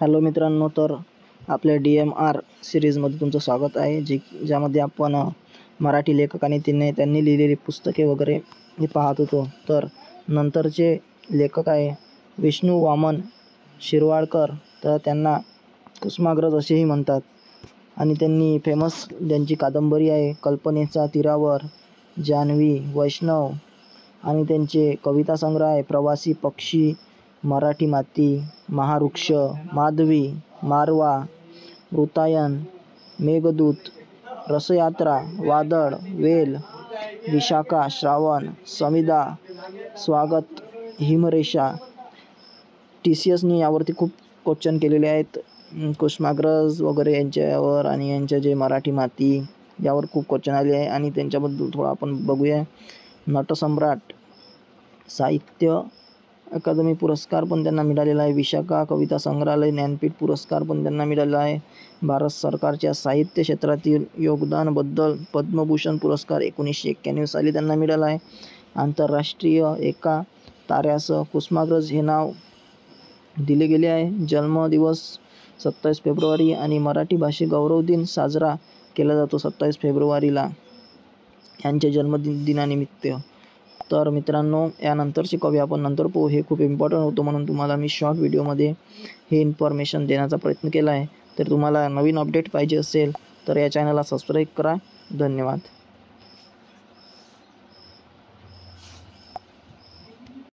Hello मित्रांनो, तर आपल्या DMR सिरीजमध्ये तुमचं स्वागत आहे, ज्यामध्ये आपण मराठी लेखक आणि त्यांनी लिहिलेली पुस्तके वगैरे हे पाहत होतो. तर नंतरचे लेखक आहे विष्णू वामन शिरवाडकर, तर त्यांना कुसुमाग्रज असेही म्हणतात. आणि त्यांनी फेमस ज्यांची कादंबरी आहे कल्पनेच्या तीरावर, जान्हवी, वैष्णव, आणि त्यांचे कविता संग्रह आहे प्रवासी पक्षी, मराठी माती, महावृक्ष, माधवी, मारवा, वृतायन, मेघदूत, रसयात्रा, वादळ, वेल, विशाखा, श्रावण, समिधा, स्वागत, हिमरेषा. TCSनी यावरती खूप क्वेश्चन केलेले आहेत, कुसुमाग्रज वगैरे यांच्यावर, आणि यांच्या जे मराठी माती यावर खूप क्वेश्चन आले आहे. आणि त्यांच्याबद्दल थोडं आपण बघूया. नटसम्राट साहित्य अकादमी पुरस्कार पण त्यांना मिळालेला आहे. विशाखा कविता संग्रहालय ज्ञानपीठ पुरस्कार पण त्यांना मिळालेला आहे. भारत सरकारच्या साहित्य क्षेत्रातील योगदानाबद्दल पद्मभूषण पुरस्कार 1991 साली त्यांना मिळाला आहे. आंतरराष्ट्रीय एका ताऱ्यासह कुसुमाग्रज हे नाव दिले गेले आहे. जन्मदिवस 27 फेब्रुवारी आणि मराठी भाषे गौरव दिन साजरा केला जातो 27 फेब्रुवारीला यांच्या जन्मदिनानिमित्त. तर मित्रांनो, यानंतरचे कवी आपण नंतर पाहू. हे खूप इम्पॉर्टंट होतं, म्हणून तुम्हाला मी शॉर्ट व्हिडिओमध्ये हे इन्फॉर्मेशन देण्याचा प्रयत्न केला आहे. तर तुम्हाला नवीन अपडेट पाहिजे असेल तर या चॅनलला सबस्क्राईब करा. धन्यवाद.